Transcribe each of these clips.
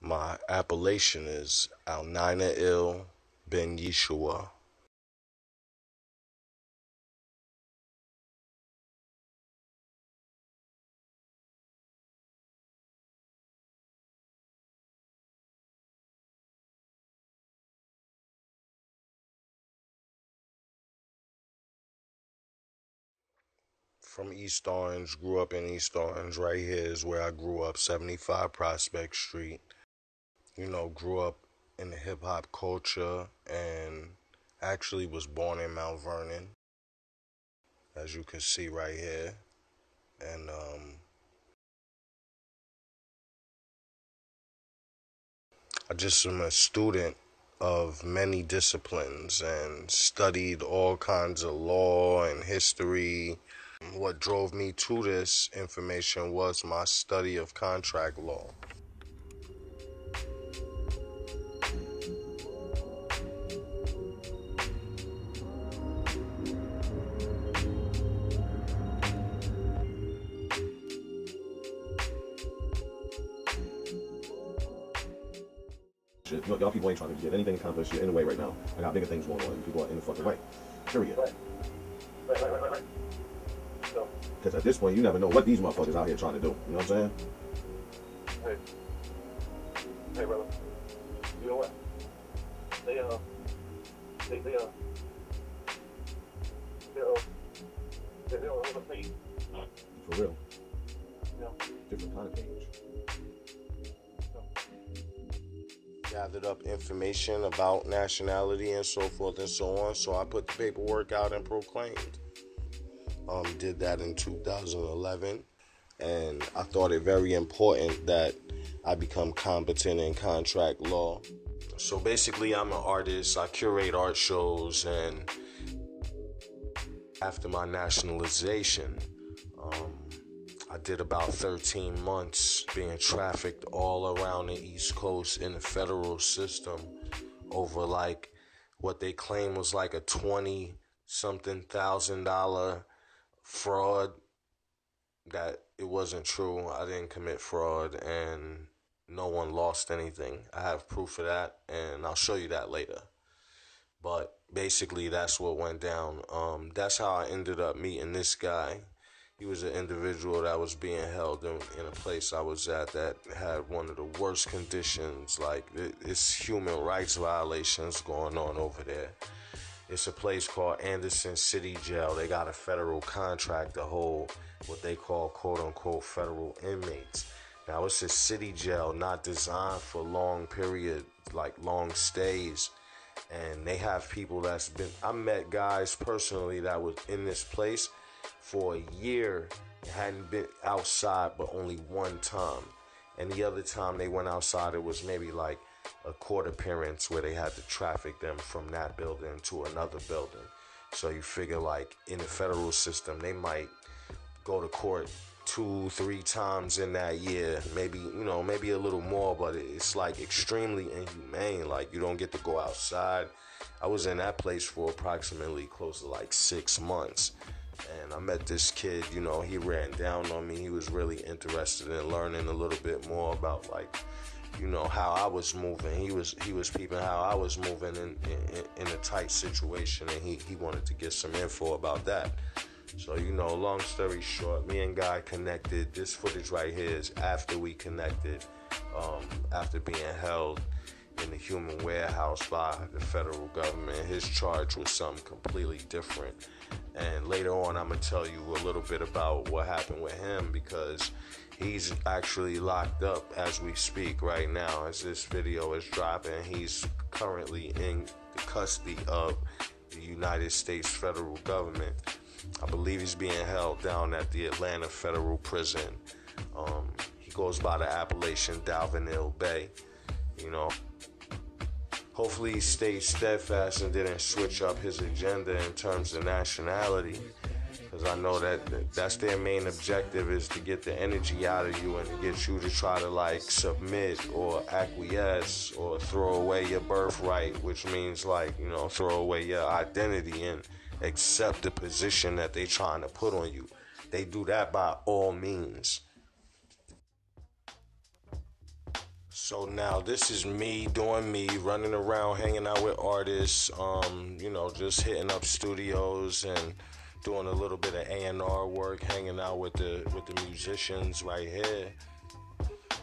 My appellation is Al-Nina Il Ben Yeshua. From East Orange, grew up in East Orange. Right here is where I grew up, 75 Prospect Street. Grew up in the hip hop culture and actually was born in Mount Vernon, as you can see right here. And I just am a student of many disciplines and studied all kinds of law and history. What drove me to this information was my study of contract law. Shit, y'all people ain't trying to get anything accomplished anyway right now. I got bigger things going on. People are in the fucking way. Period. Right. So, Because at this point, you never know what these motherfuckers out here trying to do. You know what I'm saying? hey, brother. You know what? They don't have a page. For real. You know? Different kind of page. Gathered up information about nationality and so forth and so on, so I put the paperwork out and proclaimed. Did that in 2011, and I thought it very important that I become competent in contract law. So basically, I'm an artist. I curate art shows, and after my nationalization, I did about 13 months being trafficked all around the East Coast in the federal system over like what they claim was like a 20 something $1,000 fraud. That it wasn't true. I didn't commit fraud and no one lost anything. I have proof of that and I'll show you that later. But basically that's what went down. That's how I ended up meeting this guy. He was an individual that was being held in a place I was at that had one of the worst conditions. Like, it's human rights violations going on over there. It's a place called Anderson City Jail. They got a federal contract to hold what they call quote-unquote federal inmates. Now, it's a city jail not designed for long period, like long stays. And they have people that's been... I met guys personally that was in this place for a year, hadn't been outside but only one time, and the other time they went outside it was maybe like a court appearance where they had to traffic them from that building to another building. So you figure like in the federal system they might go to court 2-3 times in that year, maybe a little more, but it's like extremely inhumane. Like, you don't get to go outside. I was in that place for approximately close to like 6 months. And I met this kid, he ran down on me. He was really interested in learning a little bit more about, like, how I was moving. He was peeping how I was moving in a tight situation, and he wanted to get some info about that. So, long story short, me and Guy connected. This footage right here is after we connected, after being held in the human warehouse by the federal government. His charge was something completely different. And later on, I'm going to tell you a little bit about what happened with him, because he's actually locked up as we speak right now. As this video is dropping, he's currently in the custody of the United States federal government. I believe he's being held down at the Atlanta Federal Prison. He goes by the appellation Dalvin Bay. Hopefully he stayed steadfast and didn't switch up his agenda in terms of nationality, because I know that's their main objective, is to get the energy out of you and to get you to try to like submit or acquiesce or throw away your birthright, which means like, throw away your identity and accept the position that they trying to put on you. They do that by all means. So now this is me doing me, running around, hanging out with artists, just hitting up studios and doing a little bit of A&R work, hanging out with the musicians right here.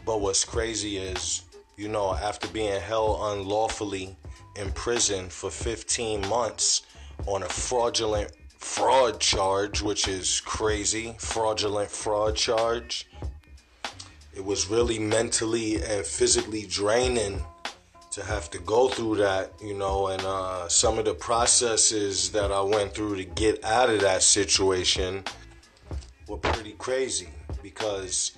But what's crazy is, after being held unlawfully in prison for 15 months on a fraudulent fraud charge, which is crazy, fraudulent fraud charge, it was really mentally and physically draining to have to go through that, and some of the processes that I went through to get out of that situation were pretty crazy, because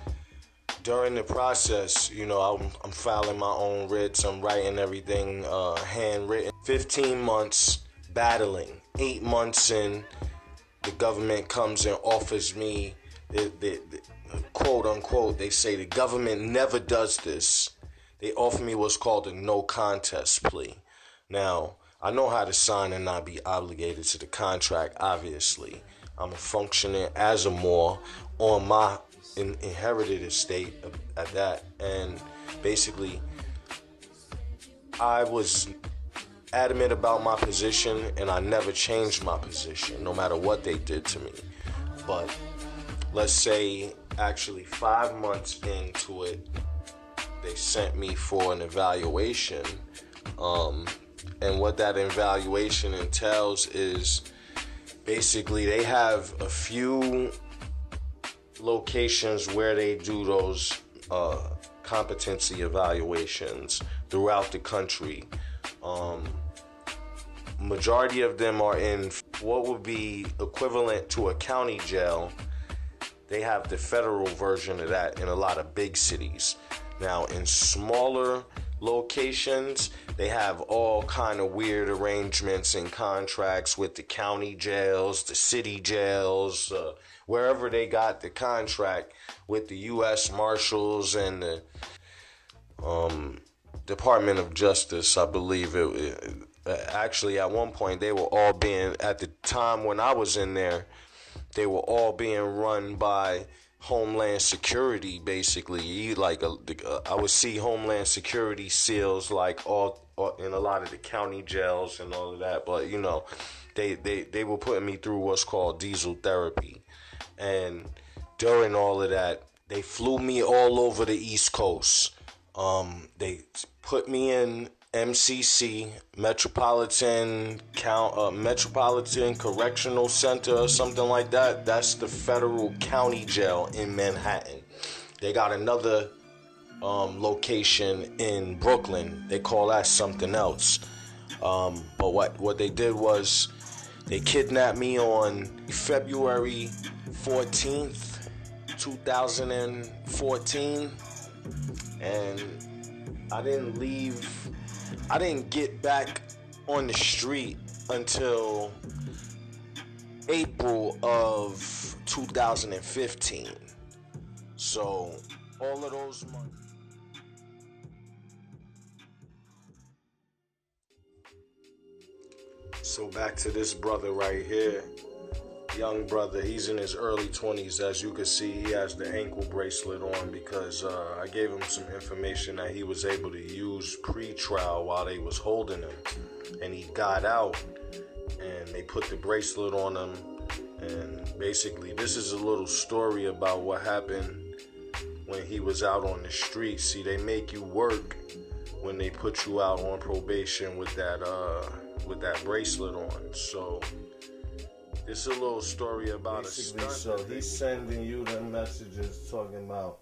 during the process, I'm filing my own writs, I'm writing everything handwritten. 15 months battling, 8 months in, the government comes and offers me the quote unquote, they say the government never does this. They offer me what's called a no contest plea. Now, I know how to sign and not be obligated to the contract, obviously. I'm functioning as a Moor on my inherited estate at that. And basically, I was adamant about my position, and I never changed my position, no matter what they did to me. But let's say actually 5 months into it, they sent me for an evaluation. And what that evaluation entails is basically they have a few locations where they do those competency evaluations throughout the country. Majority of them are in what would be equivalent to a county jail. They have the federal version of that in a lot of big cities. Now, in smaller locations, they have all kind of weird arrangements and contracts with the county jails, the city jails, wherever they got the contract with the U.S. Marshals and the Department of Justice, I believe it. Actually, at one point, they were all being, at the time when I was in there, they were all being run by Homeland Security, basically. I would see Homeland Security SEALs all in a lot of the county jails and all of that. But they were putting me through what's called diesel therapy, and during all of that, they flew me all over the East Coast. They put me in MCC, Metropolitan Correctional Center or something like that. That's the federal county jail in Manhattan. They got another location in Brooklyn. They call that something else. But what they did was they kidnapped me on February 14th, 2014, and I didn't get back on the street until April of 2015. So all of those months. So back to this brother right here. Young brother, he's in his early 20s. As you can see, he has the ankle bracelet on because I gave him some information that he was able to use pre-trial while they was holding him. And he got out, and they put the bracelet on him. And basically, this is a little story about what happened when he was out on the street. See, they make you work when they put you out on probation with that bracelet on. So it's a little story about basically, a stunt. So he's sending you the messages talking about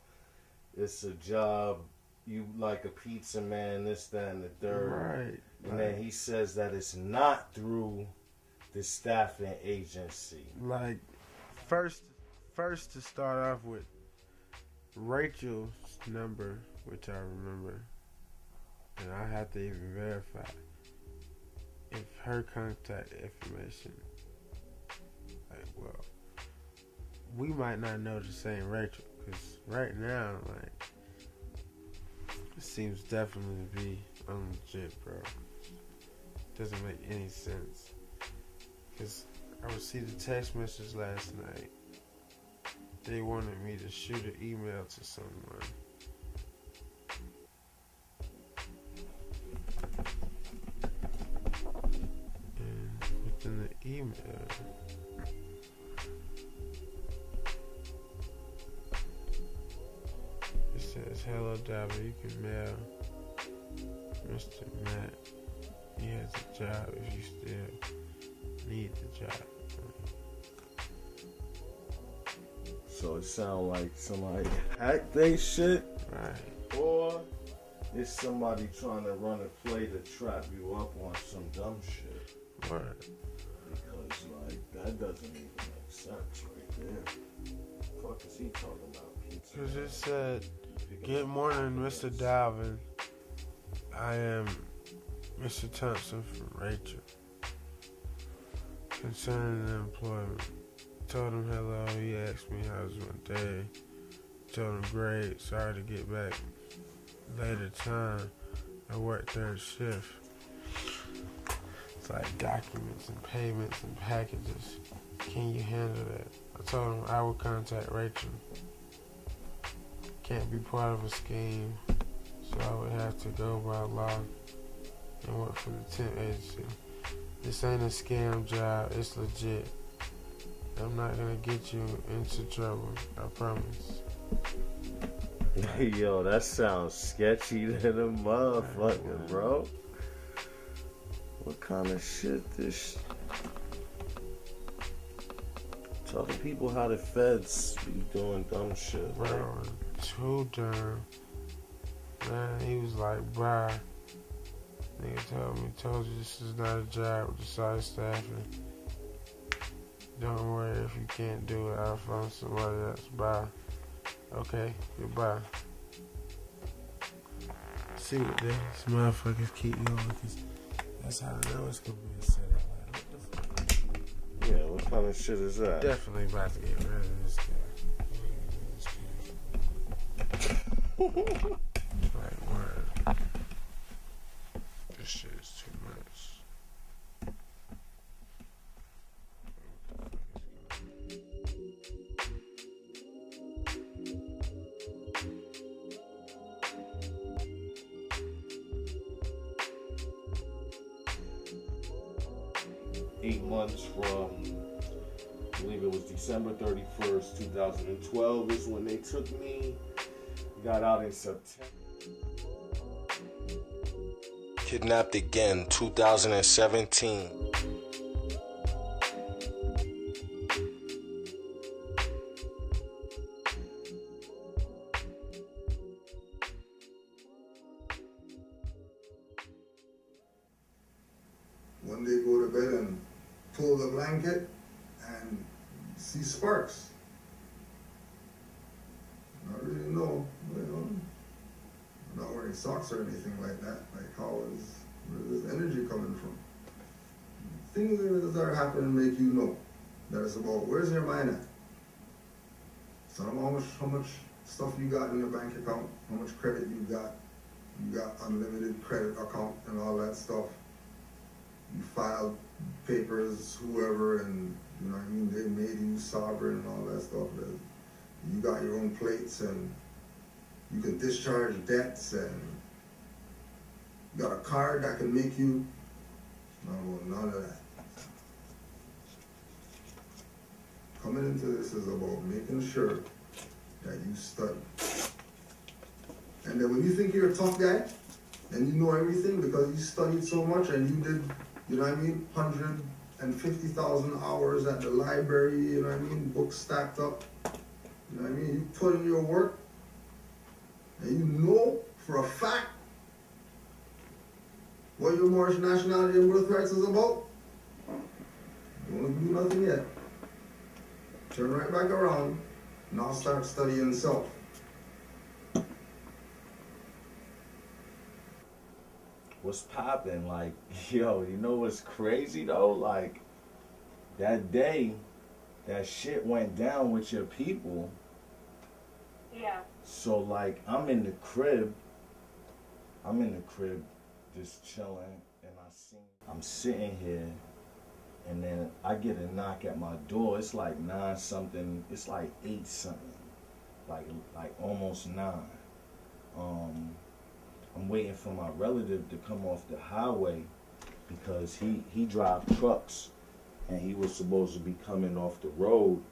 it's a job, you like a pizza man, this, that, and the third. Right. And then he says that it's not through the staffing agency. Like, first to start off with, Rachel's number, which I remember, and I have to even verify if her contact information. Like, well, we might not know the same Rachel, because right now, like, it seems definitely to be unlegit, bro. Doesn't make any sense. Because I received a text message last night. They wanted me to shoot an email to someone. email. It says, hello, Dabba. You can mail Mr. Matt. He has a job if you still need the job. So it sounds like somebody hacked they shit, Right. or it's somebody trying to run a play to trap you up on some dumb shit. What? Because, like, that doesn't even make sense right there. What the fuck is he talking about? Pizza? Because it said, good morning, Mr. Dalvin. I am Mr. Thompson from Rachel. Concerning the employment. Told him hello. He asked me how was my day. Told him great. Sorry to get back later time. I work third shift. It's like documents and payments and packages. Can you handle that? I told him I will contact Rachel. Can't be part of a scheme, so I would have to go by law and work for the temp agency. This ain't a scam job, it's legit. I'm not gonna get you into trouble, I promise. Yo, that sounds sketchy than a motherfucker, bro. What kind of shit this? Telling people how the feds be doing dumb shit. Bro, Like, too dumb. Man, he was like, bye. Nigga told you this is not a job with the site staffing. Don't worry if you can't do it, I'll find somebody else. Bye. Okay, goodbye. See what these motherfuckers keep going, because that's how I know it's gonna be a setup. Like, what the fuck? yeah, what kind of shit is that? Definitely about to get rid of this guy. Like, word. This shit is too much. 8 months from, I believe it was December 31st, 2012 is when they took me. Got out in September. Kidnapped again, 2017. One day go to bed and pull the blanket and see sparks. Not really know, I'm not wearing socks or anything like that. Like where is this energy coming from? Things that are happening make you know that it's about where's your mind at. So how much stuff you got in your bank account, how much credit you got unlimited credit account and all that stuff. You filed papers, whoever, and you know what I mean, they made you sovereign and all that stuff. You got your own plates and you can discharge debts and you got a card that can make you, no, none of that. Coming into this is about making sure that you study. And then when you think you're a tough guy and you know everything because you studied so much and you did, you know what I mean, 150,000 hours at the library, you know what I mean, books stacked up, you know what I mean, you put in your work, and you know for a fact what your Moorish nationality and birthrights is about. You don't do nothing yet. Turn right back around, now start studying self. What's poppin'? Like, yo, you know what's crazy though? Like, that day, that shit went down with your people. Yeah. So, like, I'm in the crib just chilling, and I'm sitting here, and then I get a knock at my door. It's like 9 something, it's like 8 something, like almost 9. I'm waiting for my relative to come off the highway because he drives trucks and he was supposed to be coming off the road,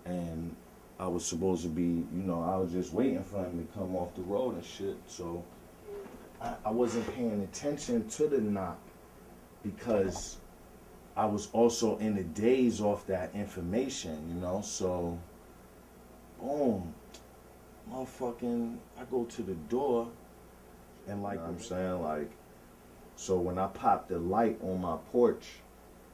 and I was supposed to be, you know, I was just waiting for him to come off the road and shit. So I wasn't paying attention to the knock because I was also in the daze off that information, you know. So, boom, motherfucking, I go to the door, and like I'm saying, like, so when I pop the light on my porch,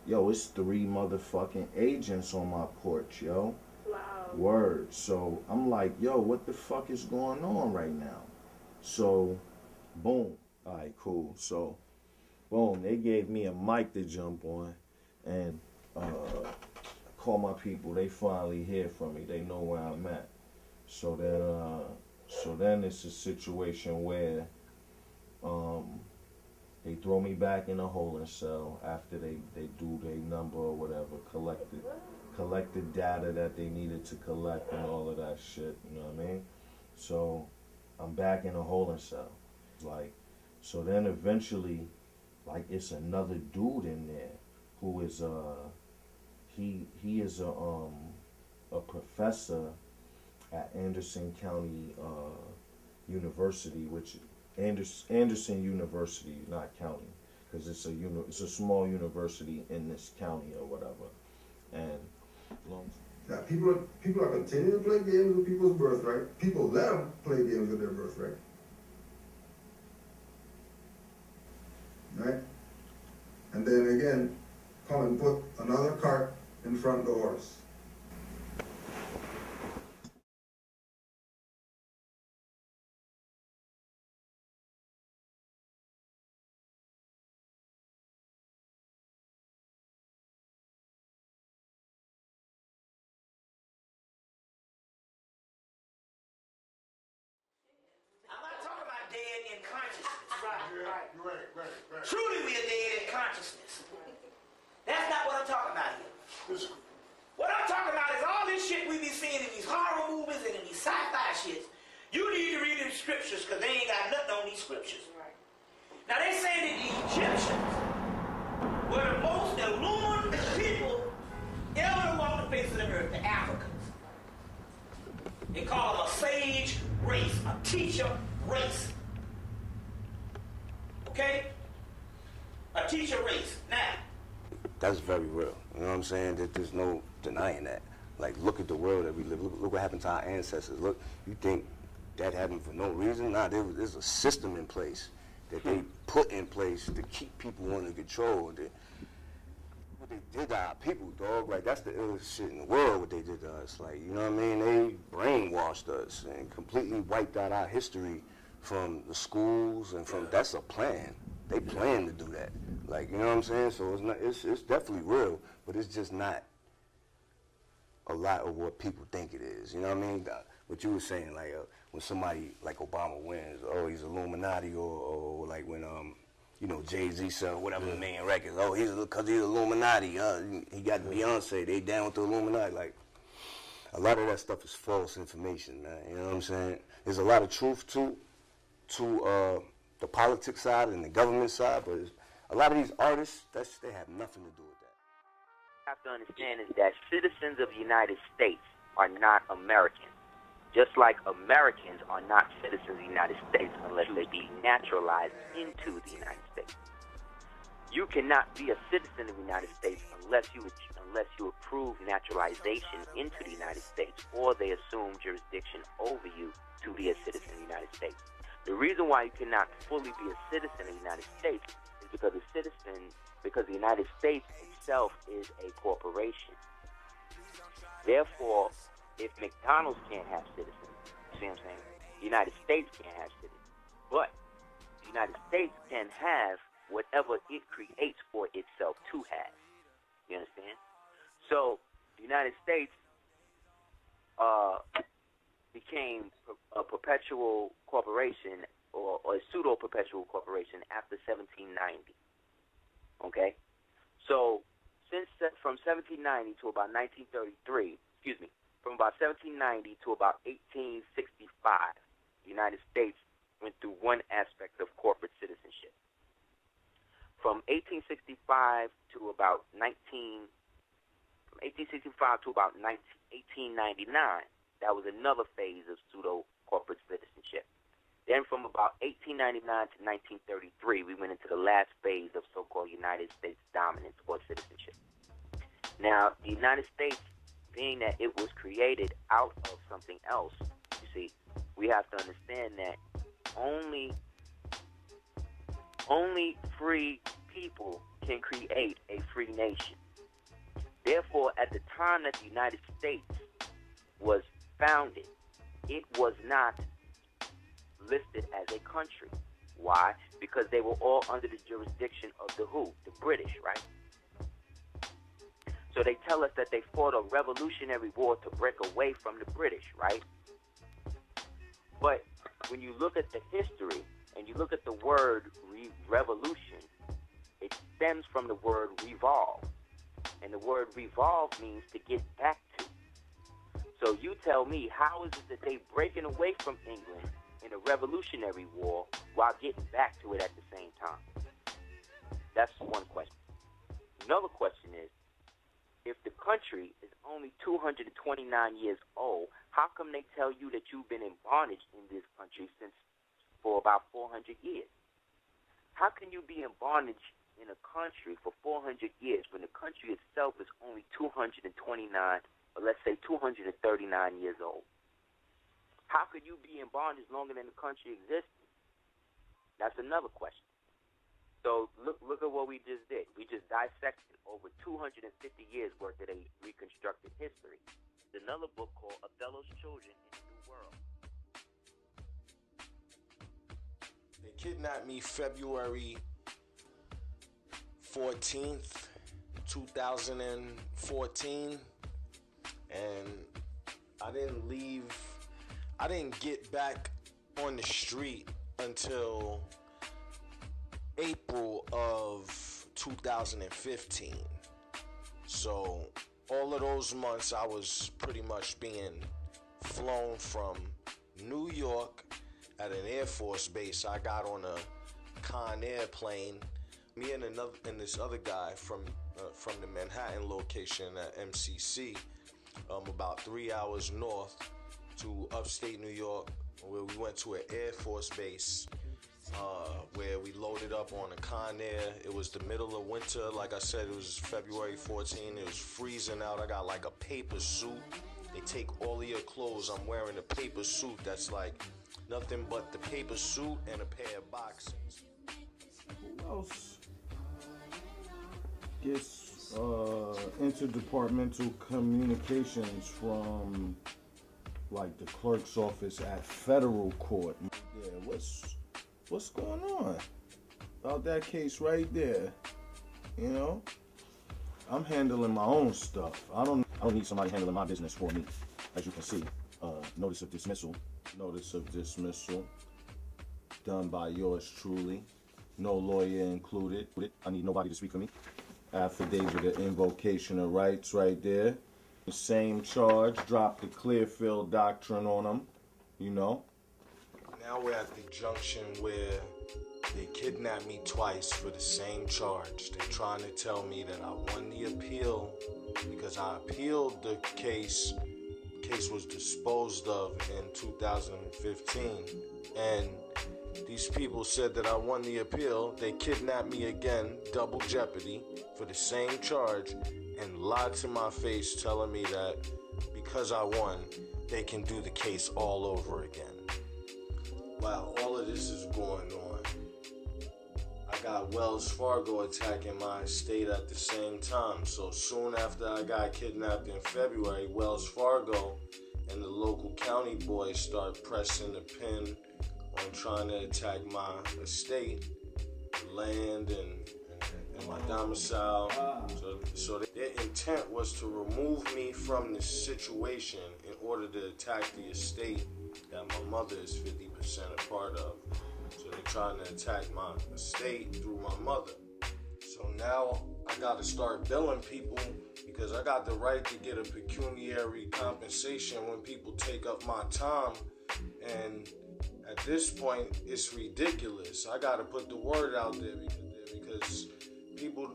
yo, it's 3 motherfucking agents on my porch, yo. Wow. Word. So I'm like, yo, what the fuck is going on right now? So, boom. All right, cool. So, boom, they gave me a mic to jump on, and call my people. They finally hear from me. They know where I'm at. So then it's a situation where they throw me back in a holding cell after they do their number or whatever, collect the data that they needed to collect and all of that shit, you know what I mean? So I'm back in a holding cell. Like, so then eventually, like, it's another dude in there who is he is a professor at Anderson County University, which Anderson University, not county, because it's a small university in this county or whatever. And now people are continuing to play games with people's birthright. People let them play games with their birthright. Right? And then again, come and put another cart in front of the horse. Right. Truly we are dead in consciousness. That's not what I'm talking about here. What I'm talking about is all this shit we be seeing in these horror movies and in these sci-fi shits. You need to read the scriptures because they ain't got nothing on these scriptures. Now they say that the Egyptians were the most illumined people ever to walk the face of the earth, the Africans. They call it a sage race, a teacher race. Okay? A teacher race. Now. That's very real. You know what I'm saying? That there's no denying that. Like, look at the world that we live. Look what happened to our ancestors. Look, you think that happened for no reason? Nah, there's a system in place that they put in place to keep people under control. What they did to our people, dog, like, that's the illest shit in the world, what they did to us. Like, you know what I mean? They brainwashed us and completely wiped out our history from the schools and from, that's a plan. They plan to do that. Like, you know what I'm saying? So it's definitely real, but it's just not a lot of what people think it is. You know what I mean? What you were saying, like, when somebody like Obama wins, oh, he's Illuminati, or like when, you know, Jay-Z sell whatever the main records, oh, because he's Illuminati, he got Beyonce, they down with the Illuminati. Like, a lot of that stuff is false information, man. You know what I'm saying? There's a lot of truth to the politics side and the government side, but a lot of these artists, they have nothing to do with that. What you have to understand is that citizens of the United States are not Americans. Just like Americans are not citizens of the United States unless they be naturalized into the United States. You cannot be a citizen of the United States unless you approve naturalization into the United States, or they assume jurisdiction over you to be a citizen of the United States. The reason why you cannot fully be a citizen of the United States is because the United States itself is a corporation. Therefore, if McDonald's can't have citizens, you see what I'm saying? The United States can't have citizens. But the United States can have whatever it creates for itself to have. You understand? So, the United States became a perpetual corporation or a pseudo-perpetual corporation after 1790. Okay? So, from 1790 to about 1933, from about 1790 to about 1865, the United States went through one aspect of corporate citizenship. From 1865 to about 19 from 1865 to about 1899, that was another phase of pseudo-corporate citizenship. Then from about 1899 to 1933, we went into the last phase of so-called United States dominance or citizenship. Now, the United States, being that it was created out of something else, you see, we have to understand that only free people can create a free nation. Therefore, at the time that the United States was founded, it was not listed as a country. Why? Because they were all under the jurisdiction of the who? The British, right? So they tell us that they fought a revolutionary war to break away from the British, right? But when you look at the history and you look at the word revolution, it stems from the word revolve. And the word revolve means to get back to. So you tell me, how is it that they breaking away from England in a revolutionary war while getting back to it at the same time? That's one question. Another question is, if the country is only 229 years old, how come they tell you that you've been in bondage in this country for about 400 years? How can you be in bondage in a country for 400 years when the country itself is only 229, or let's say 239 years old? How could you be in bondage longer than the country existed? That's another question. So look at what we just did. We just dissected over 250 years worth of a reconstructed history. There's another book called Othello's Children in the New World. They kidnapped me February 14th, 2014, and I didn't get back on the street until April of 2015. So all of those months I was pretty much being flown from New York at an Air Force base. I got on a Con Air plane. Me and this other guy from the Manhattan location at MCC, about 3 hours north to upstate New York, where we went to an Air Force base, where we loaded up on a Con Air. It was the middle of winter. Like I said, it was February 14. It was freezing out. I got like a paper suit. They take all of your clothes. I'm wearing a paper suit that's like nothing but the paper suit and a pair of boxers. Who else gets interdepartmental communications from like the clerk's office at federal court? Yeah, what's going on about that case right there? You know, I'm handling my own stuff. I don't need somebody handling my business for me. As you can see, notice of dismissal done by yours truly, no lawyer included. I need nobody to speak for me. Affidavit of invocation of rights right there. The same charge, drop the Clearfield doctrine on them, you know. Now we're at the junction where they kidnapped me twice for the same charge. They're trying to tell me that I won the appeal because I appealed the case. The case was disposed of in 2015. And these people said that I won the appeal. They kidnapped me again, double jeopardy, for the same charge, and lied to my face telling me that because I won, they can do the case all over again. While all of this is going on, I got Wells Fargo attacking my estate at the same time. So soon after I got kidnapped in February, Wells Fargo and the local county boys start pressing the pin on trying to attack my estate, land, and my domicile. So their intent was to remove me from the situation in order to attack the estate that my mother is 50% a part of. So they're trying to attack my estate through my mother. So now I got to start billing people because I got the right to get a pecuniary compensation when people take up my time. And at this point, it's ridiculous. I got to put the word out there because people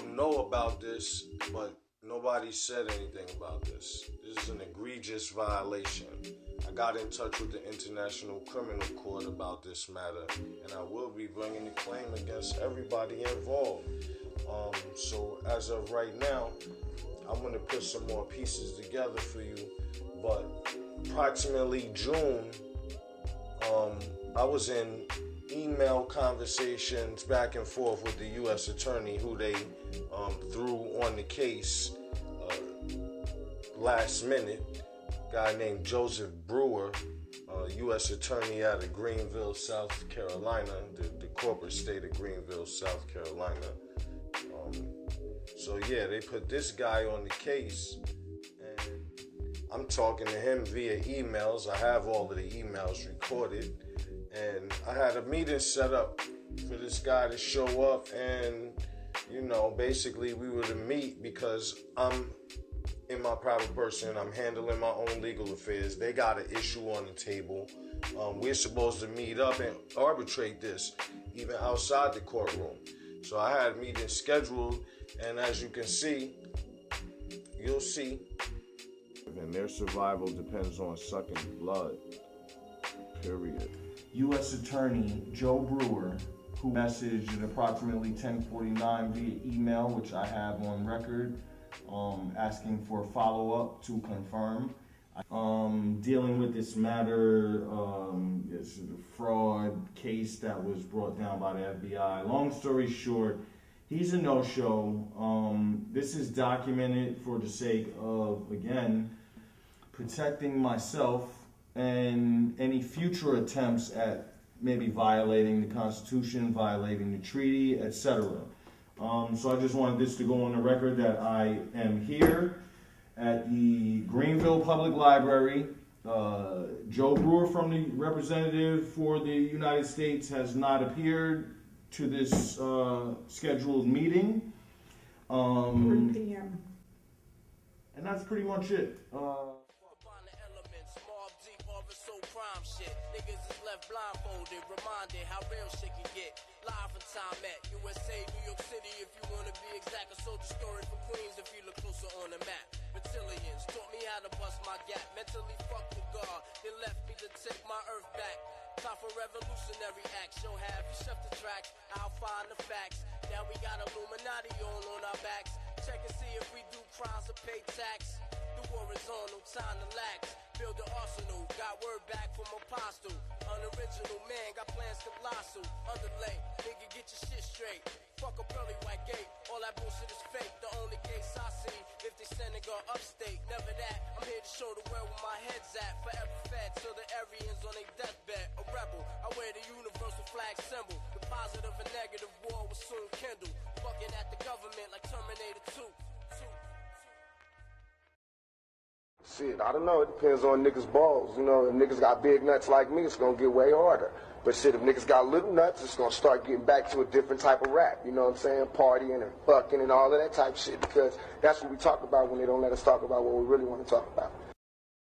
know about this, but nobody said anything about this. This is an egregious violation. I got in touch with the International Criminal Court about this matter, and I will be bringing a claim against everybody involved. So as of right now, I'm going to put some more pieces together for you. But approximately June, I was in email conversations back and forth with the U.S. attorney who they threw on the case last minute. A guy named Joseph Brewer, U.S. attorney out of Greenville, South Carolina, the corporate state of Greenville, South Carolina. So yeah, they put this guy on the case, and I'm talking to him via emails. I have all of the emails recorded, and I had a meeting set up for this guy to show up, and basically we were to meet because I'm in my private person. I'm handling my own legal affairs. They got an issue on the table. We're supposed to meet up and arbitrate this, even outside the courtroom. So I had meetings scheduled, and as you can see, you'll see. And their survival depends on sucking blood. Period. U.S. Attorney Joe Brewer, who messaged at approximately 10:49 via email, which I have on record, asking for follow-up to confirm. Dealing with this matter, it's a fraud case that was brought down by the FBI. Long story short, he's a no-show. This is documented for the sake of, again, protecting myself and any future attempts at maybe violating the Constitution, violating the treaty, etc. So I just wanted this to go on the record that I am here at the Greenville Public Library. Joe Brewer, from the representative for the United States, has not appeared to this scheduled meeting. 3 p.m. And that's pretty much it. Niggas is left blindfolded, reminded how real shit can get. Live in time at USA, New York City, if you wanna be exact. A soldier story from Queens, if you look closer on the map. Reptilians taught me how to bust my gap. Mentally fucked with God, they left me to take my earth back. Time for revolutionary acts. Yo, have you shuffled the track? I'll find the facts. Now we got Illuminati all on our backs. Check and see if we do crimes or pay tax. The war is on, no time to lax. Build the arsenal, got word back from Apostle. Unoriginal man, got plans colossal. Underlay, nigga, get your shit straight. Fuck a pearly white gate, all that bullshit is fake. The only gates I see, if they send a girl upstate. Never that, I'm here to show the world where my head's at. Forever fed till the Aryans on their deathbed. A rebel, I wear the universal flag symbol. The positive and negative war will soon kindle. Fucking at the government like Terminator 2. Shit, I don't know. It depends on niggas' balls. If niggas got big nuts like me, it's gonna get way harder. But shit, if niggas got little nuts, it's gonna start getting back to a different type of rap. You know what I'm saying? Partying and fucking and all of that type of shit. Because that's what we talk about when they don't let us talk about what we really want to talk about.